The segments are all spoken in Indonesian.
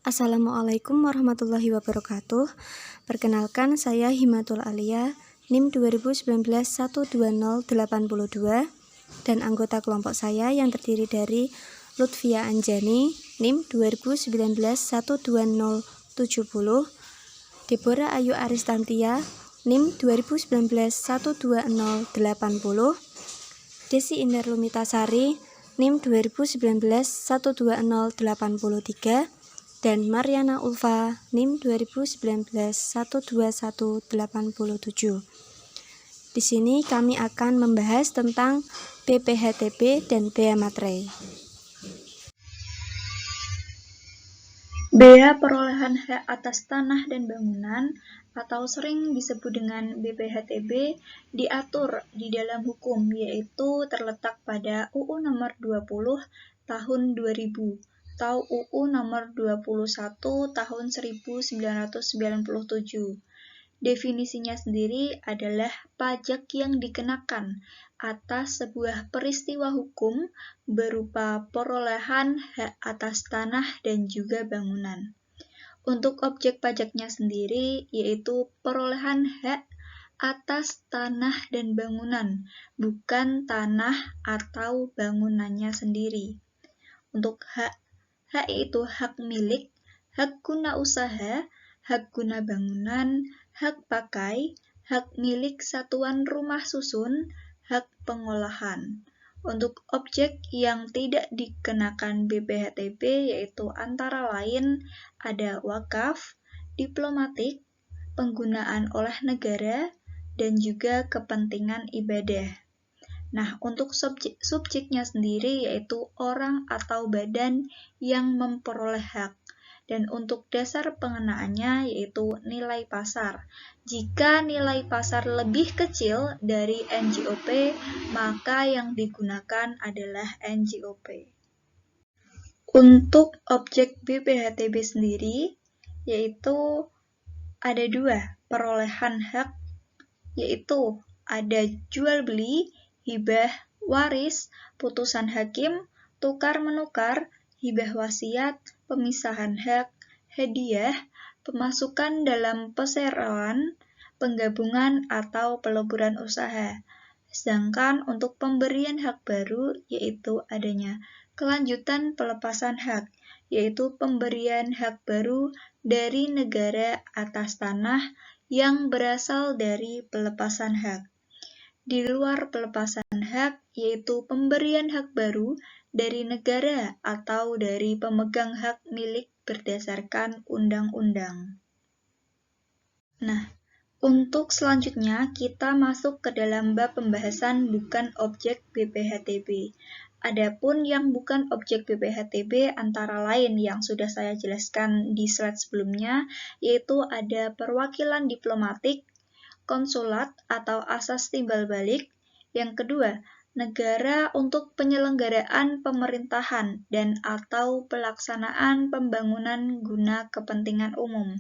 Assalamualaikum warahmatullahi wabarakatuh. Perkenalkan, saya Himatul Alia, NIM 2019-12082, dan anggota kelompok saya yang terdiri dari Lutfia Anjani, NIM 2019-12070, Deborah Ayu Aristantia, NIM 2019-12080, Desi Indah Lumitasari, NIM 2019-12083, dan Mariana Ulfa, NIM 2019-12187. Di sini kami akan membahas tentang BPHTB dan Bea Materai. Bea perolehan hak atas tanah dan bangunan atau sering disebut dengan BPHTB diatur di dalam hukum, yaitu terletak pada UU nomor 20 tahun 2000 atau UU nomor 21 tahun 1997. Definisinya sendiri adalah pajak yang dikenakan atas sebuah peristiwa hukum berupa perolehan hak atas tanah dan juga bangunan. Untuk objek pajaknya sendiri yaitu perolehan hak atas tanah dan bangunan, bukan tanah atau bangunannya sendiri. Untuk hak itu hak milik, hak guna usaha, hak guna bangunan, hak pakai, hak milik satuan rumah susun, hak pengolahan. Untuk objek yang tidak dikenakan BPHTB yaitu antara lain ada wakaf, diplomatik, penggunaan oleh negara, dan juga kepentingan ibadah. Nah, untuk subjeknya sendiri yaitu orang atau badan yang memperoleh hak. Dan untuk dasar pengenaannya yaitu nilai pasar. Jika nilai pasar lebih kecil dari NJOP, maka yang digunakan adalah NJOP. Untuk objek BPHTB sendiri, yaitu ada dua perolehan hak, yaitu ada jual beli, hibah, waris, putusan hakim, tukar-menukar, hibah wasiat, pemisahan hak, hadiah, pemasukan dalam perseroan, penggabungan atau peleburan usaha. Sedangkan untuk pemberian hak baru yaitu adanya kelanjutan pelepasan hak, yaitu pemberian hak baru dari negara atas tanah yang berasal dari pelepasan hak. Di luar pelepasan hak, yaitu pemberian hak baru dari negara atau dari pemegang hak milik berdasarkan undang-undang. Nah, untuk selanjutnya kita masuk ke dalam bab pembahasan bukan objek BPHTB. Adapun yang bukan objek BPHTB antara lain yang sudah saya jelaskan di slide sebelumnya, yaitu ada perwakilan diplomatik, konsulat atau asas timbal balik. Yang kedua, negara untuk penyelenggaraan pemerintahan dan atau pelaksanaan pembangunan guna kepentingan umum.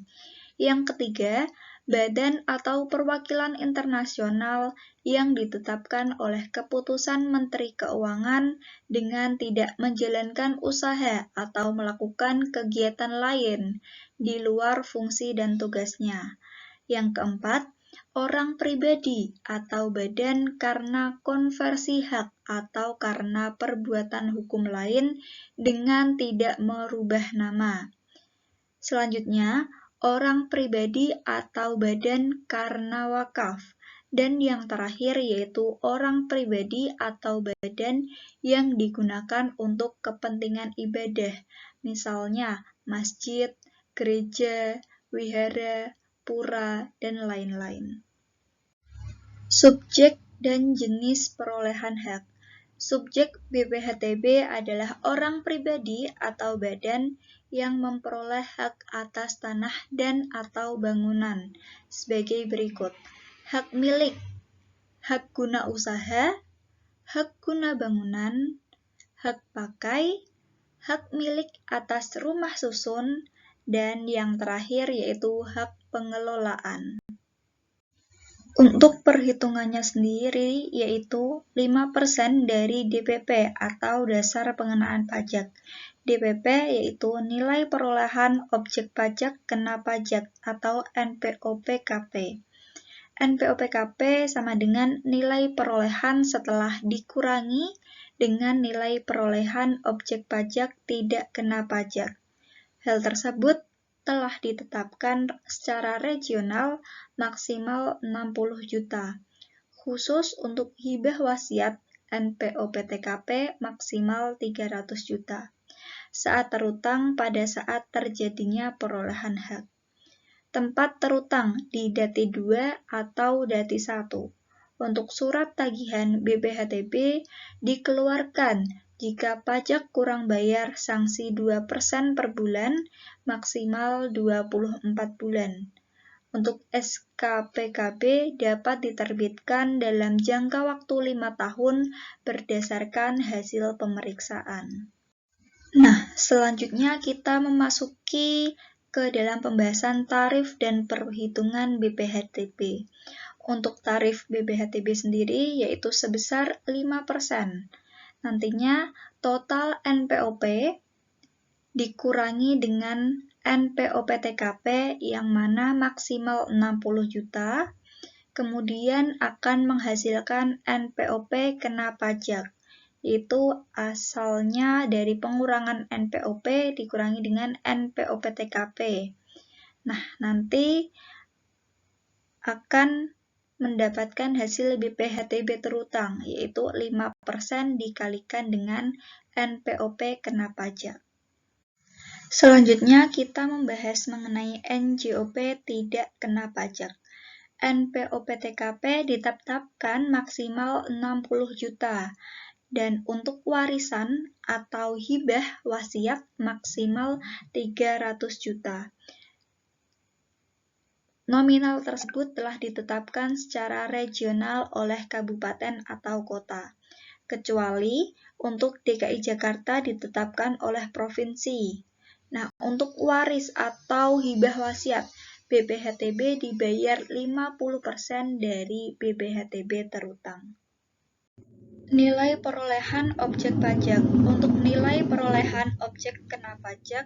Yang ketiga, badan atau perwakilan internasional yang ditetapkan oleh keputusan Menteri Keuangan dengan tidak menjalankan usaha atau melakukan kegiatan lain di luar fungsi dan tugasnya. Yang keempat, orang pribadi atau badan karena konversi hak atau karena perbuatan hukum lain dengan tidak merubah nama. Selanjutnya, orang pribadi atau badan karena wakaf. Dan yang terakhir yaitu orang pribadi atau badan yang digunakan untuk kepentingan ibadah, misalnya masjid, gereja, wihara, pura, dan lain-lain. Subjek dan jenis perolehan hak. Subjek BPHTB adalah orang pribadi atau badan yang memperoleh hak atas tanah dan atau bangunan sebagai berikut. Hak milik, hak guna usaha, hak guna bangunan, hak pakai, hak milik atas rumah susun, dan yang terakhir yaitu hak pengelolaan. Untuk perhitungannya sendiri yaitu 5% dari DPP atau dasar pengenaan pajak. DPP yaitu nilai perolehan objek pajak kena pajak atau NPOPKP. NPOPKP sama dengan nilai perolehan setelah dikurangi dengan nilai perolehan objek pajak tidak kena pajak. Hal tersebut telah ditetapkan secara regional maksimal 60 juta. Khusus untuk hibah wasiat NPOPTKP maksimal 300 juta. Saat terutang pada saat terjadinya perolehan hak. Tempat terutang di Dati 2 atau Dati 1. Untuk surat tagihan BPHTB dikeluarkan jika pajak kurang bayar sanksi 2% per bulan maksimal 24 bulan. Untuk SKPKB dapat diterbitkan dalam jangka waktu 5 tahun berdasarkan hasil pemeriksaan. Nah, selanjutnya kita memasuki ke dalam pembahasan tarif dan perhitungan BPHTB. Untuk tarif BPHTB sendiri yaitu sebesar 5%. Nantinya total NPOP dikurangi dengan NPOPTKP yang mana maksimal 60 juta, kemudian akan menghasilkan NPOP kena pajak. Itu asalnya dari pengurangan NPOP dikurangi dengan NPOPTKP. Nah, nanti akan mendapatkan hasil BPHTB terutang, yaitu 5% dikalikan dengan NPOP kena pajak. Selanjutnya kita membahas mengenai NJOP tidak kena pajak. NPOPTKP ditetapkan maksimal 60 juta. Dan untuk warisan atau hibah wasiat maksimal 300 juta. Nominal tersebut telah ditetapkan secara regional oleh kabupaten atau kota, kecuali untuk DKI Jakarta ditetapkan oleh provinsi. Nah, untuk waris atau hibah wasiat, BPHTB dibayar 50% dari BPHTB terutang. Nilai perolehan objek pajak. Untuk nilai perolehan objek kena pajak,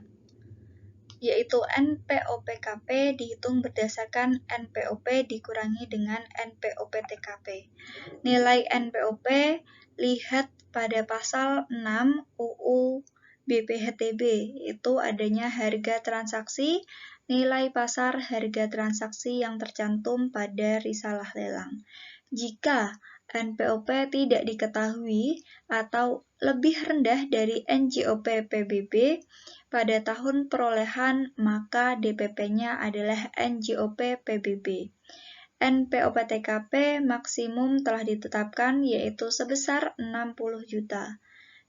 yaitu NPOPKP dihitung berdasarkan NPOP dikurangi dengan NPOPTKP. Nilai NPOP lihat pada pasal 6 UU BPHTB, itu adanya harga transaksi, nilai pasar harga transaksi yang tercantum pada risalah lelang. Jika NPOP tidak diketahui atau lebih rendah dari NJOP PBB pada tahun perolehan, maka DPP-nya adalah NJOP PBB. NPOPTKP maksimum telah ditetapkan yaitu sebesar 60 juta.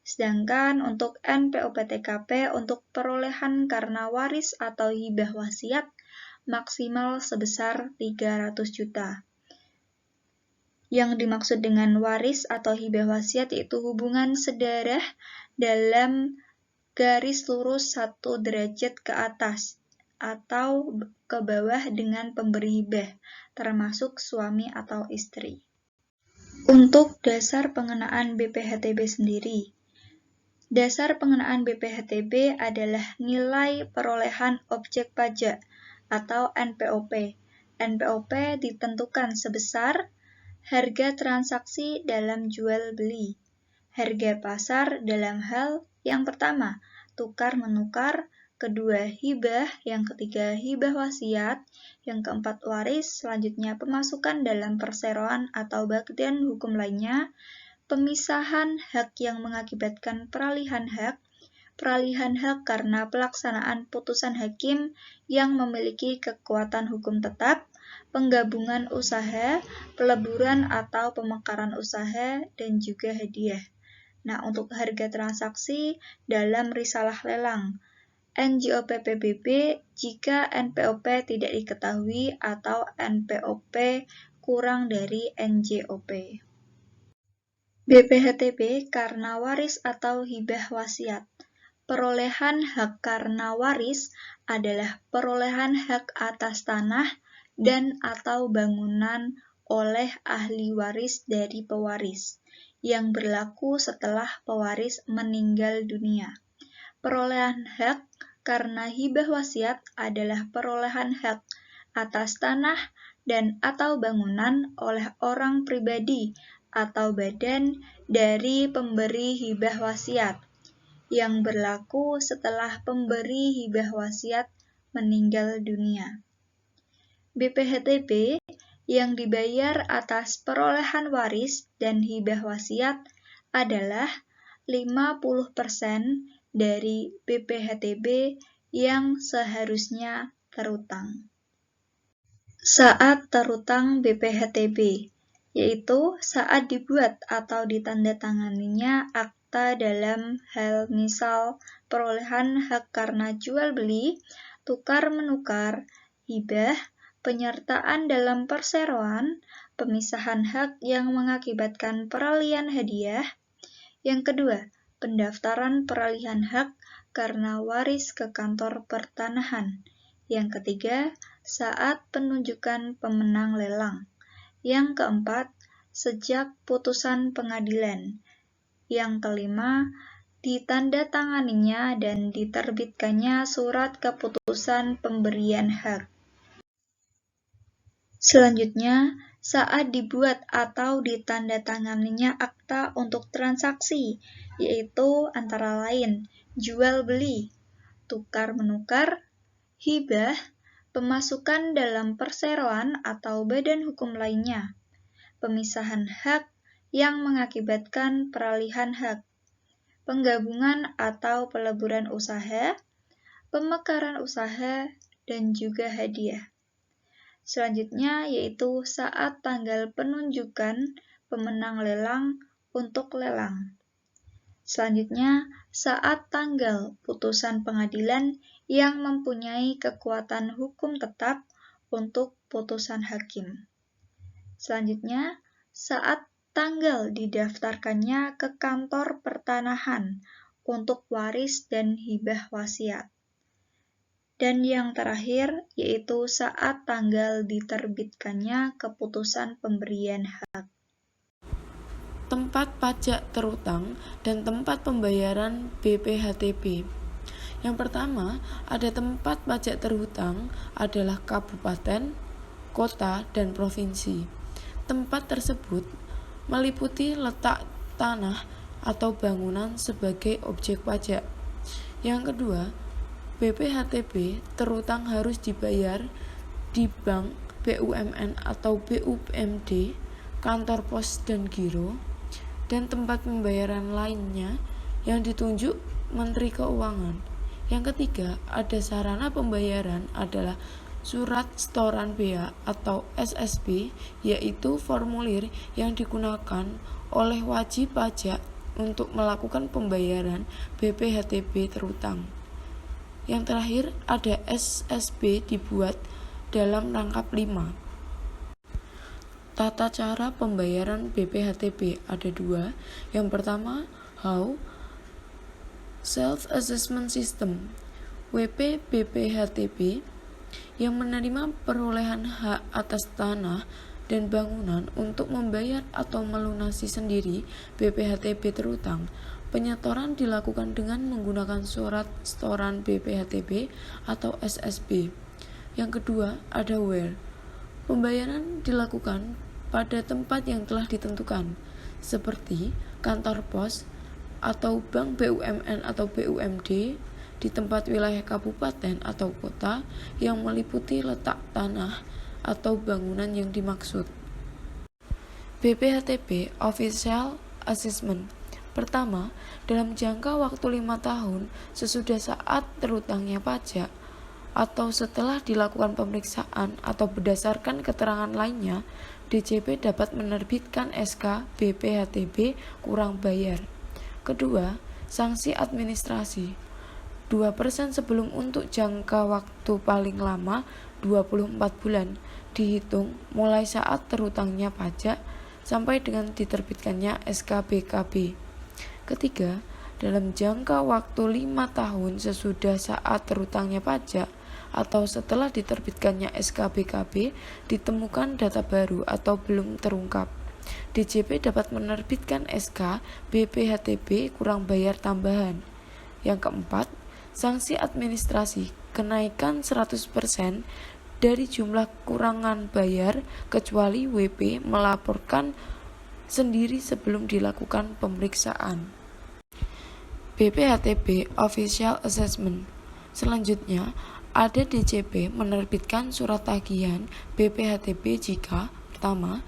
Sedangkan untuk NPOPTKP untuk perolehan karena waris atau hibah wasiat maksimal sebesar 300 juta. Yang dimaksud dengan waris atau hibah wasiat yaitu hubungan sedarah dalam garis lurus 1 derajat ke atas atau ke bawah dengan pemberi hibah, termasuk suami atau istri. Untuk dasar pengenaan BPHTB sendiri, dasar pengenaan BPHTB adalah nilai perolehan objek pajak atau NPOP. NPOP ditentukan sebesar harga transaksi dalam jual beli, harga pasar dalam hal yang pertama, tukar-menukar, kedua hibah, yang ketiga hibah wasiat, yang keempat waris, selanjutnya pemasukan dalam perseroan atau bagian hukum lainnya, pemisahan hak yang mengakibatkan peralihan hak karena pelaksanaan putusan hakim yang memiliki kekuatan hukum tetap, penggabungan usaha, peleburan atau pemekaran usaha, dan juga hadiah. Nah, untuk harga transaksi dalam risalah lelang, NJOP PBB jika NPOP tidak diketahui atau NPOP kurang dari NJOP. BPHTB karena waris atau hibah wasiat. Perolehan hak karena waris adalah perolehan hak atas tanah dan atau bangunan oleh ahli waris dari pewaris yang berlaku setelah pewaris meninggal dunia. Perolehan hak karena hibah wasiat adalah perolehan hak atas tanah dan atau bangunan oleh orang pribadi atau badan dari pemberi hibah wasiat yang berlaku setelah pemberi hibah wasiat meninggal dunia. BPHTB yang dibayar atas perolehan waris dan hibah wasiat adalah 50% dari BPHTB yang seharusnya terutang. Saat terutang BPHTB, yaitu saat dibuat atau ditandatanganinya akta dalam hal misal perolehan hak karena jual beli, tukar menukar, hibah, penyertaan dalam perseroan, pemisahan hak yang mengakibatkan peralihan hadiah. Yang kedua, pendaftaran peralihan hak karena waris ke kantor pertanahan. Yang ketiga, saat penunjukan pemenang lelang. Yang keempat, sejak putusan pengadilan. Yang kelima, ditandatanganinya dan diterbitkannya surat keputusan pemberian hak. Selanjutnya, saat dibuat atau ditandatanganinya akta untuk transaksi, yaitu antara lain jual beli, tukar menukar, hibah, pemasukan dalam perseroan atau badan hukum lainnya, pemisahan hak yang mengakibatkan peralihan hak, penggabungan atau peleburan usaha, pemekaran usaha, dan juga hadiah. Selanjutnya yaitu saat tanggal penunjukan pemenang lelang untuk lelang. Selanjutnya, saat tanggal putusan pengadilan yang mempunyai kekuatan hukum tetap untuk putusan hakim. Selanjutnya, saat tanggal didaftarkannya ke kantor pertanahan untuk waris dan hibah wasiat. Dan yang terakhir, yaitu saat tanggal diterbitkannya keputusan pemberian hak. Tempat pajak terutang dan tempat pembayaran BPHTB. Yang pertama, ada tempat pajak terhutang adalah kabupaten, kota, dan provinsi. Tempat tersebut meliputi letak tanah atau bangunan sebagai objek pajak. Yang kedua, BPHTB terutang harus dibayar di bank, BUMN atau BUMD, kantor pos dan giro, dan tempat pembayaran lainnya yang ditunjuk Menteri Keuangan. Yang ketiga, ada sarana pembayaran adalah surat setoran bea atau SSB, yaitu formulir yang digunakan oleh wajib pajak untuk melakukan pembayaran BPHTB terutang. Yang terakhir, ada SSB dibuat dalam rangkap 5. Tata cara pembayaran BPHTB ada 2. Yang pertama, how Self-Assessment System WP BPHTB yang menerima perolehan hak atas tanah dan bangunan untuk membayar atau melunasi sendiri BPHTB terutang. Penyetoran dilakukan dengan menggunakan surat setoran BPHTB atau SSB. Yang kedua, ada where. Pembayaran dilakukan pada tempat yang telah ditentukan, seperti kantor pos atau bank BUMN atau BUMD di tempat wilayah kabupaten atau kota yang meliputi letak tanah atau bangunan yang dimaksud. BPHTB Official Assessment. Pertama, dalam jangka waktu 5 tahun sesudah saat terutangnya pajak atau setelah dilakukan pemeriksaan atau berdasarkan keterangan lainnya, DJP dapat menerbitkan SK BPHTB kurang bayar. Kedua, sanksi administrasi. 2% sebelum untuk jangka waktu paling lama 24 bulan, dihitung mulai saat terutangnya pajak sampai dengan diterbitkannya SK BKB. Ketiga, dalam jangka waktu 5 tahun sesudah saat terutangnya pajak atau setelah diterbitkannya SK BKB ditemukan data baru atau belum terungkap, DJP dapat menerbitkan SK BPHTB kurang bayar tambahan. Yang keempat, sanksi administrasi kenaikan 100% dari jumlah kurangan bayar kecuali WP melaporkan sendiri sebelum dilakukan pemeriksaan. BPHTB Official Assessment. Selanjutnya, ada DJP menerbitkan surat tagihan BPHTB jika pertama,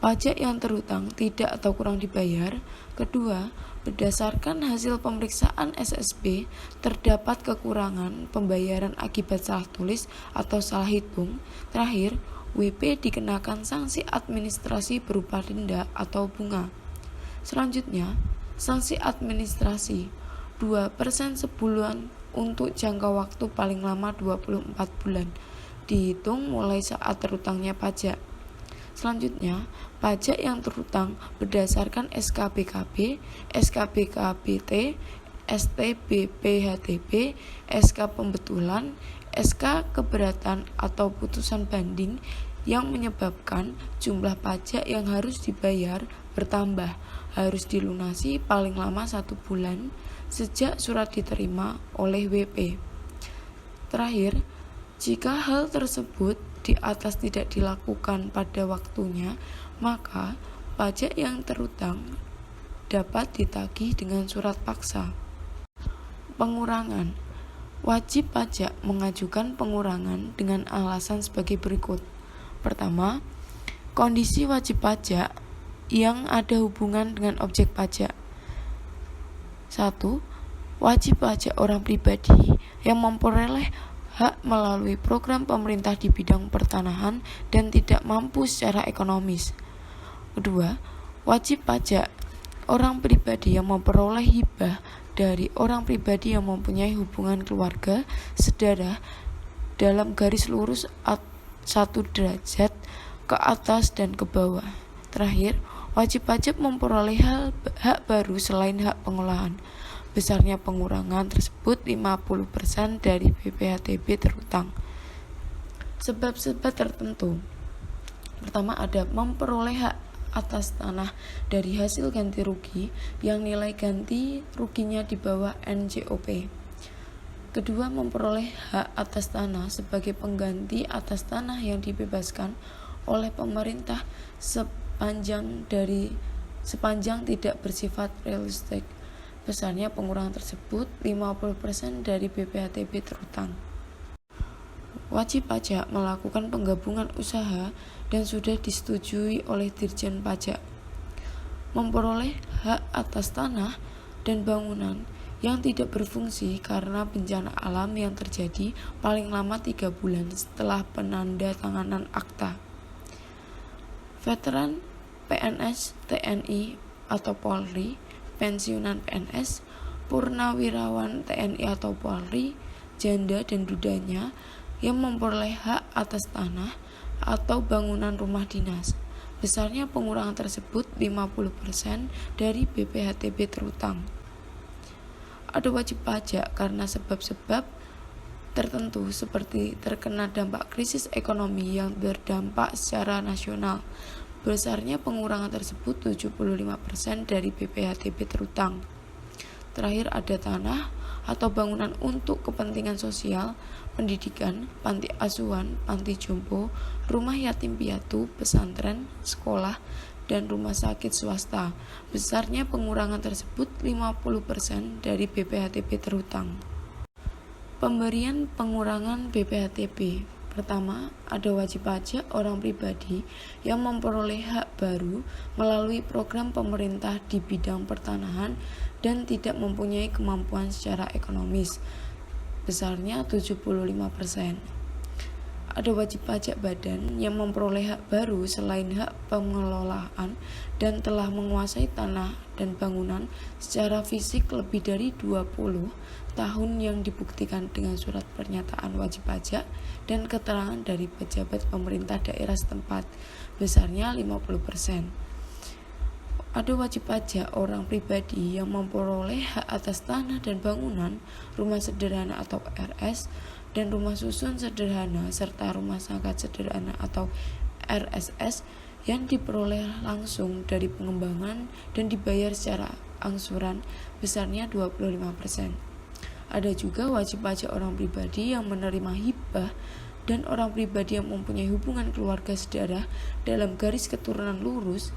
pajak yang terhutang tidak atau kurang dibayar. Kedua, berdasarkan hasil pemeriksaan SSB terdapat kekurangan pembayaran akibat salah tulis atau salah hitung. Terakhir, WP dikenakan sanksi administrasi berupa denda atau bunga. Selanjutnya, sanksi administrasi 2% sebulan untuk jangka waktu paling lama 24 bulan, dihitung mulai saat terhutangnya pajak. Selanjutnya, pajak yang terhutang berdasarkan SKBKB, SKBKBT, STBPHTB, SK pembetulan, SK keberatan atau putusan banding yang menyebabkan jumlah pajak yang harus dibayar bertambah, harus dilunasi paling lama 1 bulan sejak surat diterima oleh WP. Terakhir, jika hal tersebut di atas tidak dilakukan pada waktunya, maka pajak yang terhutang dapat ditagih dengan surat paksa. Pengurangan. Wajib pajak mengajukan pengurangan dengan alasan sebagai berikut. Pertama, kondisi wajib pajak yang ada hubungan dengan objek pajak. 1. Wajib pajak orang pribadi yang memperoleh hak melalui program pemerintah di bidang pertanahan dan tidak mampu secara ekonomis. Kedua, wajib pajak orang pribadi yang memperoleh hibah dari orang pribadi yang mempunyai hubungan keluarga sedarah dalam garis lurus 1 derajat ke atas dan ke bawah. Terakhir, wajib pajak memperoleh hak baru selain hak pengolahan. Besarnya pengurangan tersebut 50% dari BPHTB terhutang. Sebab-sebab tertentu. Pertama, ada memperoleh hak atas tanah dari hasil ganti rugi yang nilai ganti ruginya di bawah NJOP. Kedua, memperoleh hak atas tanah sebagai pengganti atas tanah yang dibebaskan oleh pemerintah sepanjang tidak bersifat real estate. Besarnya pengurangan tersebut 50% dari BPHTB terhutang. Wajib pajak melakukan penggabungan usaha dan sudah disetujui oleh Dirjen Pajak. Memperoleh hak atas tanah dan bangunan yang tidak berfungsi karena bencana alam yang terjadi paling lama 3 bulan setelah penandatanganan akta. Veteran PNS, TNI atau Polri, pensiunan PNS, purnawirawan TNI atau Polri, janda dan dudanya yang memperoleh hak atas tanah atau bangunan rumah dinas. Besarnya pengurangan tersebut 50% dari BPHTB terhutang. Ada wajib pajak karena sebab-sebab tertentu seperti terkena dampak krisis ekonomi yang berdampak secara nasional. Besarnya pengurangan tersebut 75% dari BPHTB terhutang. Terakhir, ada tanah atau bangunan untuk kepentingan sosial, pendidikan, panti asuhan, panti jompo, rumah yatim piatu, pesantren, sekolah, dan rumah sakit swasta. Besarnya pengurangan tersebut 50% dari BPHTB terhutang. Pemberian pengurangan BPHTB. Pertama, ada wajib pajak orang pribadi yang memperoleh hak baru melalui program pemerintah di bidang pertanahan dan tidak mempunyai kemampuan secara ekonomis. Besarnya 75%. Ada wajib pajak badan yang memperoleh hak baru selain hak pengelolaan dan telah menguasai tanah dan bangunan secara fisik lebih dari 20 tahun yang dibuktikan dengan surat pernyataan wajib pajak dan keterangan dari pejabat pemerintah daerah setempat. Besarnya 50%. Ada wajib pajak orang pribadi yang memperoleh hak atas tanah dan bangunan, rumah sederhana atau RS, dan rumah susun sederhana serta rumah sangat sederhana atau RSS yang diperoleh langsung dari pengembangan dan dibayar secara angsuran. Besarnya 25%. Ada juga wajib pajak orang pribadi yang menerima hibah dan orang pribadi yang mempunyai hubungan keluarga sedarah dalam garis keturunan lurus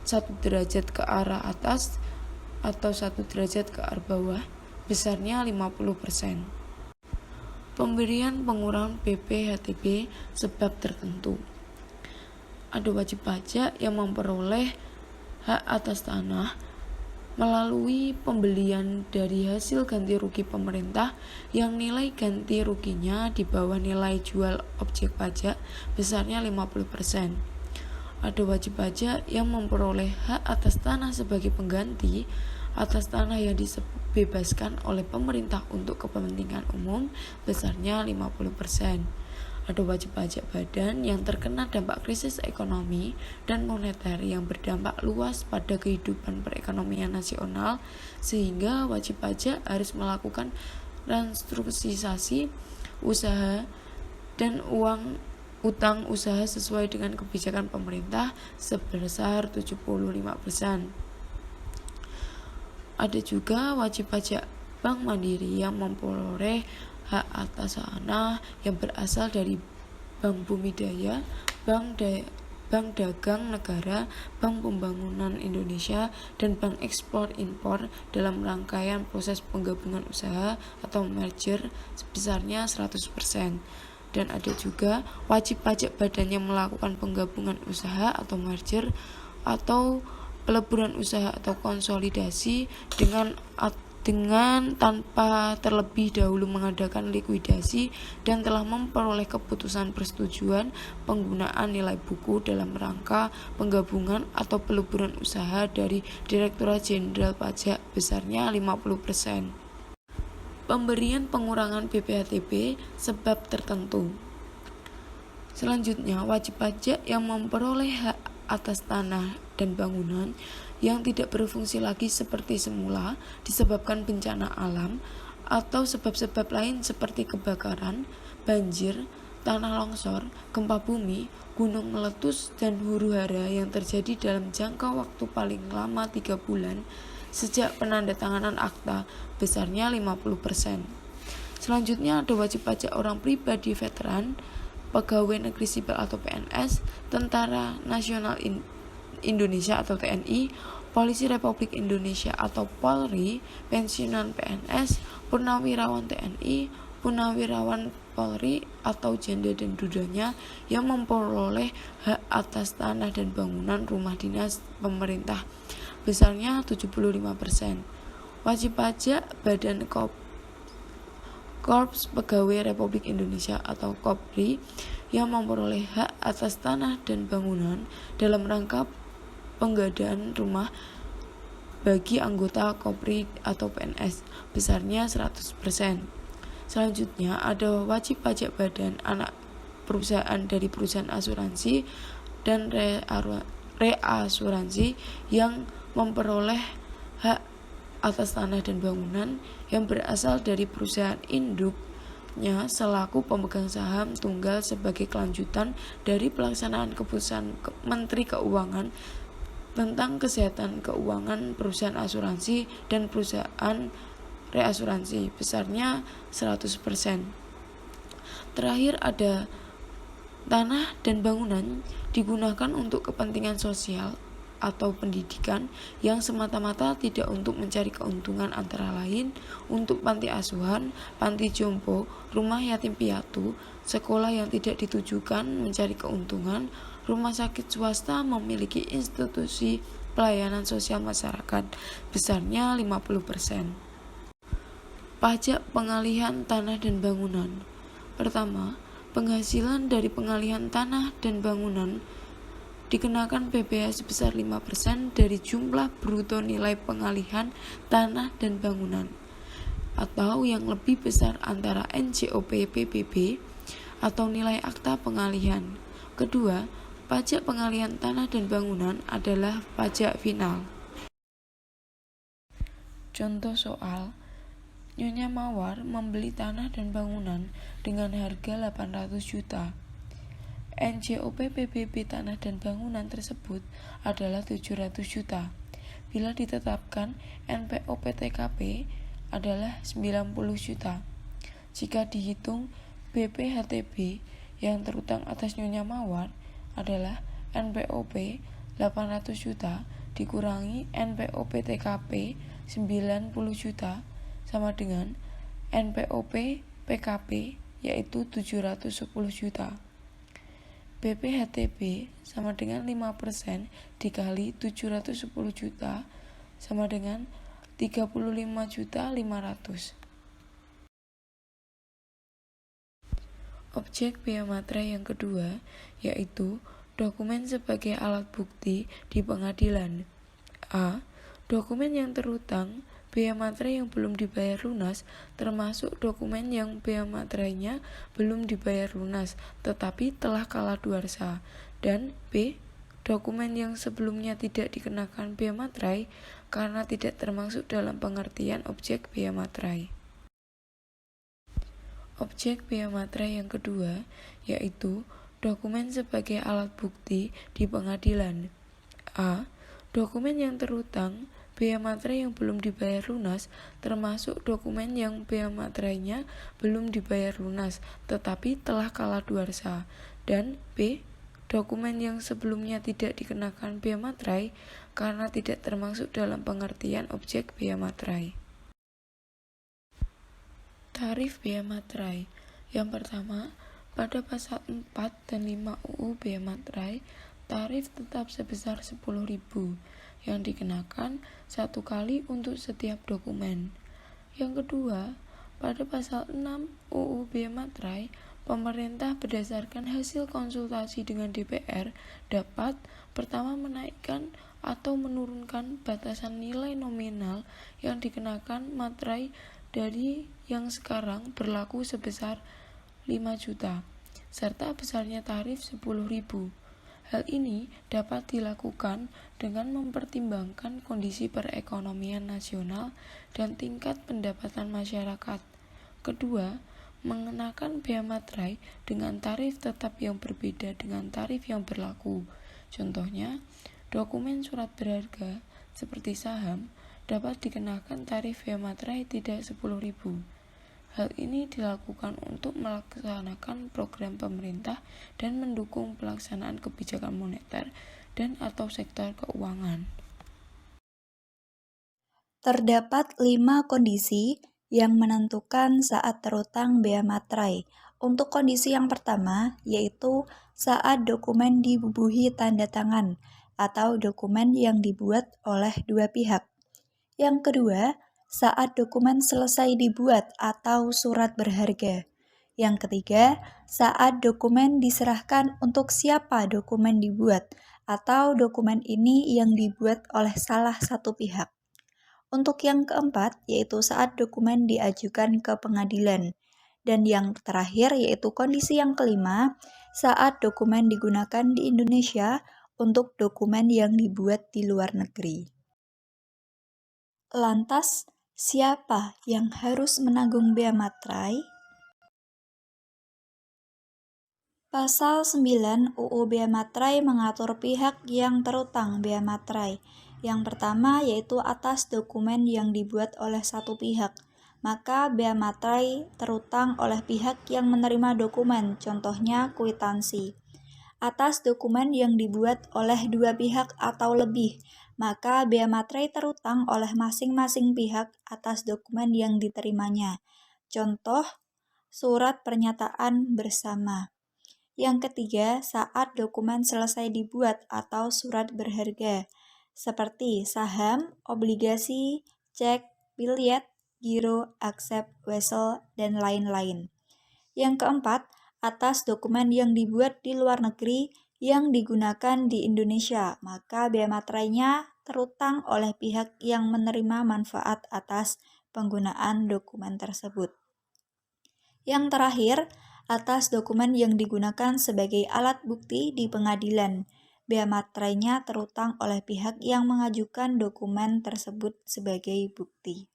1 derajat ke arah atas atau 1 derajat ke arah bawah, besarnya 50%. Pemberian pengurangan BPHTB sebab tertentu. Ada wajib pajak yang memperoleh hak atas tanah melalui pembelian dari hasil ganti rugi pemerintah yang nilai ganti ruginya di bawah nilai jual objek pajak besarnya 50%. Ada wajib pajak yang memperoleh hak atas tanah sebagai pengganti atas tanah yang dibebaskan oleh pemerintah untuk kepentingan umum besarnya 50%. Ada wajib pajak badan yang terkena dampak krisis ekonomi dan moneter yang berdampak luas pada kehidupan perekonomian nasional, sehingga wajib pajak harus melakukan restrukturisasi usaha dan utang usaha sesuai dengan kebijakan pemerintah sebesar 75%. Ada juga wajib pajak Bank Mandiri yang memperoleh hak atas tanah yang berasal dari Bank Bumi Daya, Bank Dagang Negara, Bank Pembangunan Indonesia, dan Bank Ekspor Impor dalam rangkaian proses penggabungan usaha atau merger sebesarnya 100%. Dan ada juga wajib pajak badan yang melakukan penggabungan usaha atau merger atau peleburan usaha atau konsolidasi dengan tanpa terlebih dahulu mengadakan likuidasi dan telah memperoleh keputusan persetujuan penggunaan nilai buku dalam rangka penggabungan atau peleburan usaha dari Direktorat Jenderal Pajak besarnya 50%. Pemberian pengurangan BPHTB sebab tertentu. Selanjutnya, wajib pajak yang memperoleh hak atas tanah dan bangunan yang tidak berfungsi lagi seperti semula disebabkan bencana alam atau sebab-sebab lain seperti kebakaran, banjir, tanah longsor, gempa bumi, gunung meletus, dan huru-hara yang terjadi dalam jangka waktu paling lama 3 bulan sejak penandatanganan akta besarnya 50%. Selanjutnya ada wajib pajak orang pribadi veteran, pegawai negeri sipil atau PNS, Tentara Nasional Indonesia atau TNI, Polisi Republik Indonesia atau Polri, pensiunan PNS, purnawirawan TNI, purnawirawan Polri atau janda dan dudanya yang memperoleh hak atas tanah dan bangunan rumah dinas pemerintah besarnya 75%. Wajib pajak Badan Korps Pegawai Republik Indonesia atau KOPRI yang memperoleh hak atas tanah dan bangunan dalam rangka penggadaan rumah bagi anggota KOPRI atau PNS besarnya 100%. Selanjutnya ada wajib pajak badan anak perusahaan dari perusahaan asuransi dan reasuransi yang memperoleh hak atas tanah dan bangunan yang berasal dari perusahaan induknya selaku pemegang saham tunggal sebagai kelanjutan dari pelaksanaan keputusan Menteri Keuangan tentang kesehatan keuangan perusahaan asuransi dan perusahaan reasuransi besarnya 100%. Terakhir ada tanah dan bangunan digunakan untuk kepentingan sosial atau pendidikan yang semata-mata tidak untuk mencari keuntungan, antara lain untuk panti asuhan, panti jompo, rumah yatim piatu, sekolah yang tidak ditujukan mencari keuntungan, rumah sakit swasta memiliki institusi pelayanan sosial masyarakat besarnya 50%. Pajak pengalihan tanah dan bangunan. Pertama, penghasilan dari pengalihan tanah dan bangunan dikenakan PPh sebesar 5% dari jumlah bruto nilai pengalihan tanah dan bangunan atau yang lebih besar antara NJOP PBB atau nilai akta pengalihan. Kedua, pajak pengalihan tanah dan bangunan adalah pajak final. Contoh soal, Nyonya Mawar membeli tanah dan bangunan dengan harga 800 juta. NJOP PBB tanah dan bangunan tersebut adalah 700 juta. Bila ditetapkan NPO PTKP adalah 90 juta. Jika dihitung BPHTB yang terutang atas Nyonya Mawar adalah NPOP 800 juta dikurangi NPOP TKP 90 juta sama dengan NPOP PKP yaitu 710 juta. BPHTB sama dengan 5% dikali 710 juta sama dengan 35.500.000. Objek biaya materai yang kedua yaitu dokumen sebagai alat bukti di pengadilan. A. Dokumen yang terutang biaya materai yang belum dibayar lunas, termasuk dokumen yang biaya materainya belum dibayar lunas tetapi telah kaladuarsa. Dan B. Dokumen yang sebelumnya tidak dikenakan biaya materai karena tidak termasuk dalam pengertian objek biaya materai. Objek biaya materai yang kedua yaitu dokumen sebagai alat bukti di pengadilan. A. Dokumen yang terutang biaya materai yang belum dibayar lunas, termasuk dokumen yang biaya materainya belum dibayar lunas tetapi telah kaladuarsa. Dan B. Dokumen yang sebelumnya tidak dikenakan biaya materai karena tidak termasuk dalam pengertian objek biaya materai. Tarif biaya materai. Yang pertama, pada pasal 4 dan 5 UU biaya materai, tarif tetap sebesar 10.000 yang dikenakan satu kali untuk setiap dokumen. Yang kedua, pada pasal 6 UU biaya materai, pemerintah berdasarkan hasil konsultasi dengan DPR dapat pertama menaikkan atau menurunkan batasan nilai nominal yang dikenakan materai dari yang sekarang berlaku sebesar 5 juta, serta besarnya tarif 10.000. Hal ini dapat dilakukan dengan mempertimbangkan kondisi perekonomian nasional dan tingkat pendapatan masyarakat. Kedua, mengenakan biaya materai dengan tarif tetap yang berbeda dengan tarif yang berlaku. Contohnya, dokumen surat berharga seperti saham dapat dikenakan tarif biaya materai tidak 10.000. Hal ini dilakukan untuk melaksanakan program pemerintah dan mendukung pelaksanaan kebijakan moneter dan atau sektor keuangan. Terdapat 5 kondisi yang menentukan saat terutang biaya materai. Untuk kondisi yang pertama, yaitu saat dokumen dibubuhi tanda tangan atau dokumen yang dibuat oleh dua pihak. Yang kedua, saat dokumen selesai dibuat atau surat berharga. Yang ketiga, saat dokumen diserahkan untuk siapa dokumen dibuat atau dokumen ini yang dibuat oleh salah satu pihak. Untuk yang keempat, yaitu saat dokumen diajukan ke pengadilan. Dan yang terakhir, yaitu kondisi yang kelima, saat dokumen digunakan di Indonesia untuk dokumen yang dibuat di luar negeri. Lantas, siapa yang harus menanggung biaya materai? Pasal 9 UU Biaya Materai mengatur pihak yang terutang biaya materai. Yang pertama yaitu atas dokumen yang dibuat oleh satu pihak. Maka biaya materai terutang oleh pihak yang menerima dokumen, contohnya kwitansi. Atas dokumen yang dibuat oleh dua pihak atau lebih, maka biaya materai terutang oleh masing-masing pihak atas dokumen yang diterimanya. Contoh, surat pernyataan bersama. Yang ketiga, saat dokumen selesai dibuat atau surat berharga, seperti saham, obligasi, cek, biljet, giro, aksep, wesel, dan lain-lain. Yang keempat, atas dokumen yang dibuat di luar negeri yang digunakan di Indonesia, maka biaya materainya terutang oleh pihak yang menerima manfaat atas penggunaan dokumen tersebut. Yang terakhir, atas dokumen yang digunakan sebagai alat bukti di pengadilan, biaya materainya terutang oleh pihak yang mengajukan dokumen tersebut sebagai bukti.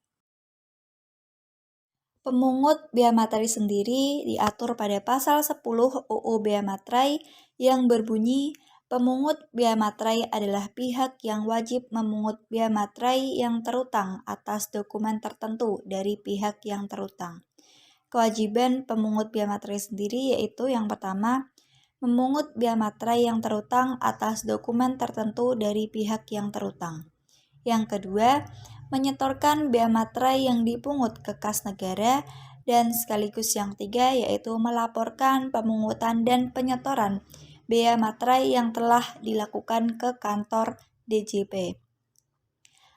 Pemungut biaya materai sendiri diatur pada pasal 10 UU Biaya Materai yang berbunyi, Pemungut bea materai adalah pihak yang wajib memungut bea materai yang terutang atas dokumen tertentu dari pihak yang terutang. Kewajiban pemungut bea materai sendiri yaitu yang pertama, memungut bea materai yang terutang atas dokumen tertentu dari pihak yang terutang. Yang kedua, menyetorkan bea materai yang dipungut ke kas negara, dan sekaligus yang ketiga yaitu melaporkan pemungutan dan penyetoran bea materai yang telah dilakukan ke kantor DJP.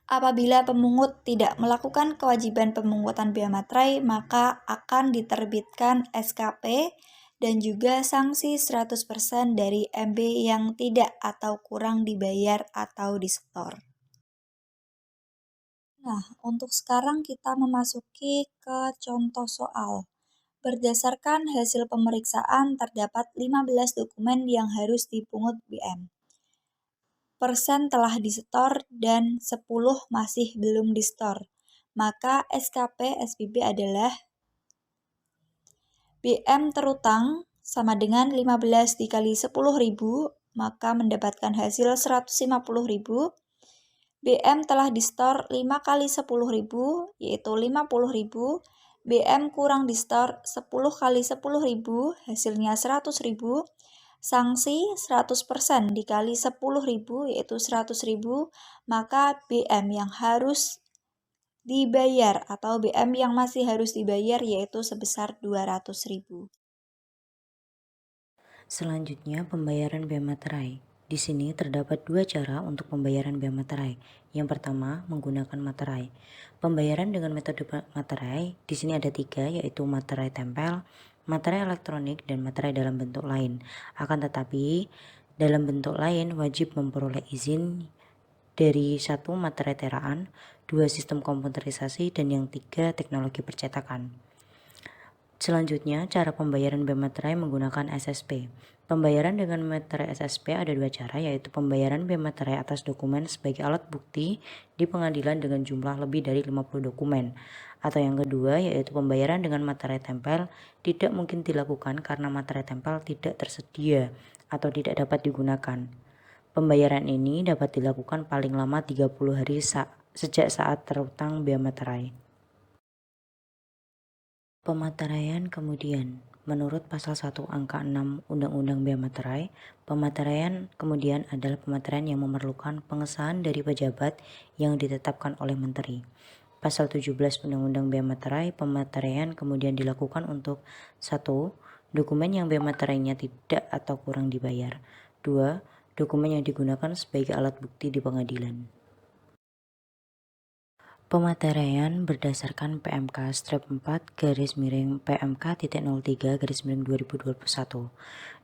Apabila pemungut tidak melakukan kewajiban pemungutan bea materai, maka akan diterbitkan SKP dan juga sanksi 100% dari MB yang tidak atau kurang dibayar atau disetor. Nah, untuk sekarang kita memasuki ke contoh soal. Berdasarkan hasil pemeriksaan, terdapat 15 dokumen yang harus dipungut BM. Persen telah disetor dan 10 masih belum disetor. Maka SKP SPB adalah BM terutang sama dengan 15 dikali 10.000, maka mendapatkan hasil 150.000. BM telah disetor 5 kali 10.000, yaitu 50.000. BM kurang disetor 10 kali 10.000, hasilnya 100.000. Sanksi 100% dikali 10.000, yaitu 100.000, maka BM yang harus dibayar atau BM yang masih harus dibayar yaitu sebesar 200.000. Selanjutnya, pembayaran bea materai. Di sini terdapat dua cara untuk pembayaran bea materai. Yang pertama, menggunakan materai. Pembayaran dengan metode materai di sini ada tiga, yaitu materai tempel, materai elektronik, dan materai dalam bentuk lain. Akan tetapi, dalam bentuk lain wajib memperoleh izin dari satu materai teraan, dua sistem komputerisasi, dan yang tiga teknologi percetakan. Selanjutnya, cara pembayaran bea materai menggunakan SSP. Pembayaran dengan materai SSP ada dua cara, yaitu pembayaran bea materai atas dokumen sebagai alat bukti di pengadilan dengan jumlah lebih dari 50 dokumen. Atau yang kedua, yaitu pembayaran dengan materai tempel tidak mungkin dilakukan karena materai tempel tidak tersedia atau tidak dapat digunakan. Pembayaran ini dapat dilakukan paling lama 30 hari sejak saat terutang bea materai. Pemateraian kemudian. Menurut pasal 1 angka 6 Undang-Undang Bea Materai, pemateraian kemudian adalah pemateraian yang memerlukan pengesahan dari pejabat yang ditetapkan oleh menteri. Pasal 17 Undang-Undang Bea Materai, pemateraian kemudian dilakukan untuk 1. Dokumen yang bea materainya tidak atau kurang dibayar. 2. Dokumen yang digunakan sebagai alat bukti di pengadilan. Pemateraian berdasarkan PMK strip 4 PMK-03/2021.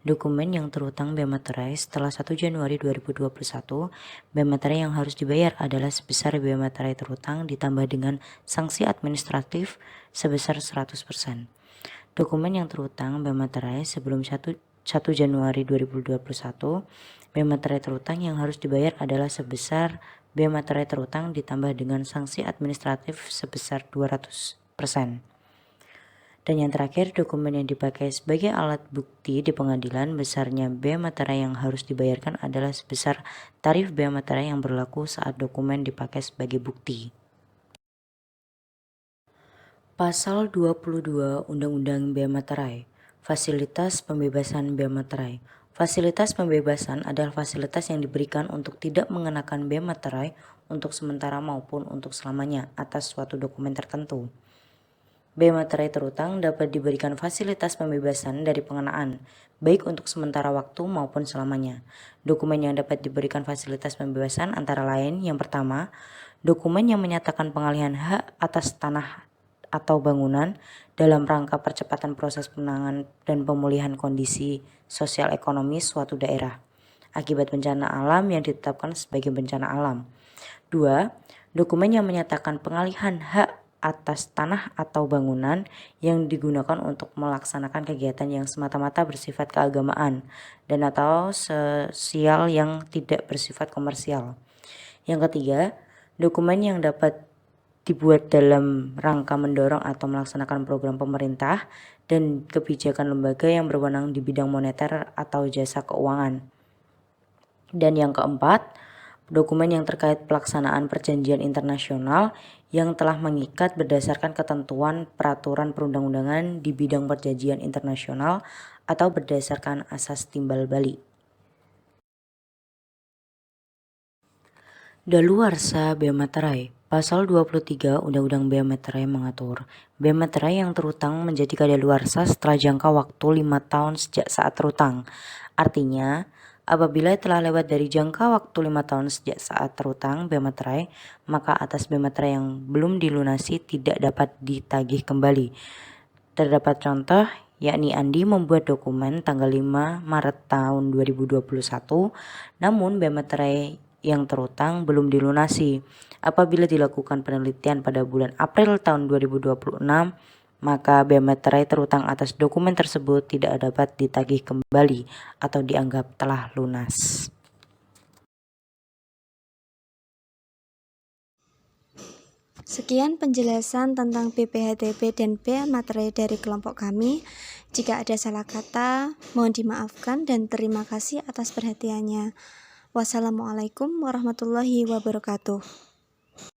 Dokumen yang terutang bea materai setelah 1 Januari 2021, bea materai yang harus dibayar adalah sebesar bea materai terutang ditambah dengan sanksi administratif sebesar 100%. Dokumen yang terutang bea materai sebelum 1 Januari 2021, bea materai terutang yang harus dibayar adalah sebesar bea materai terutang ditambah dengan sanksi administratif sebesar 200%. Dan yang terakhir, dokumen yang dipakai sebagai alat bukti di pengadilan, besarnya bea materai yang harus dibayarkan adalah sebesar tarif bea materai yang berlaku saat dokumen dipakai sebagai bukti. Pasal 22 Undang-Undang Bea Materai. Fasilitas pembebasan bea materai. Fasilitas pembebasan adalah fasilitas yang diberikan untuk tidak mengenakan bea materai untuk sementara maupun untuk selamanya atas suatu dokumen tertentu. Bea materai terutang dapat diberikan fasilitas pembebasan dari pengenaan, baik untuk sementara waktu maupun selamanya. Dokumen yang dapat diberikan fasilitas pembebasan antara lain, yang pertama, dokumen yang menyatakan pengalihan hak atas tanah atau bangunan dalam rangka percepatan proses penanganan dan pemulihan kondisi sosial ekonomi suatu daerah akibat bencana alam yang ditetapkan sebagai bencana alam. 2. Dokumen yang menyatakan pengalihan hak atas tanah atau bangunan yang digunakan untuk melaksanakan kegiatan yang semata-mata bersifat keagamaan dan atau sosial yang tidak bersifat komersial. Yang ketiga, dokumen yang dapat dibuat dalam rangka mendorong atau melaksanakan program pemerintah dan kebijakan lembaga yang berwenang di bidang moneter atau jasa keuangan. Dan yang keempat, dokumen yang terkait pelaksanaan perjanjian internasional yang telah mengikat berdasarkan ketentuan peraturan perundang-undangan di bidang perjanjian internasional atau berdasarkan asas timbal balik. Daluarsa bea materai. Pasal 23 Undang-Undang Bea Materai mengatur, bea materai yang terutang menjadi kadaluarsa setelah jangka waktu 5 tahun sejak saat terutang. Artinya, apabila telah lewat dari jangka waktu 5 tahun sejak saat terutang bea materai, maka atas bea materai yang belum dilunasi tidak dapat ditagih kembali. Terdapat contoh, yakni Andi membuat dokumen tanggal 5 Maret tahun 2021, namun bea materai yang terutang belum dilunasi. Apabila dilakukan penelitian pada bulan April tahun 2026, maka bea materai terutang atas dokumen tersebut tidak dapat ditagih kembali atau dianggap telah lunas. Sekian penjelasan tentang BPHTB dan bea materai dari kelompok kami. Jika ada salah kata, mohon dimaafkan dan terima kasih atas perhatiannya. Wassalamualaikum warahmatullahi wabarakatuh.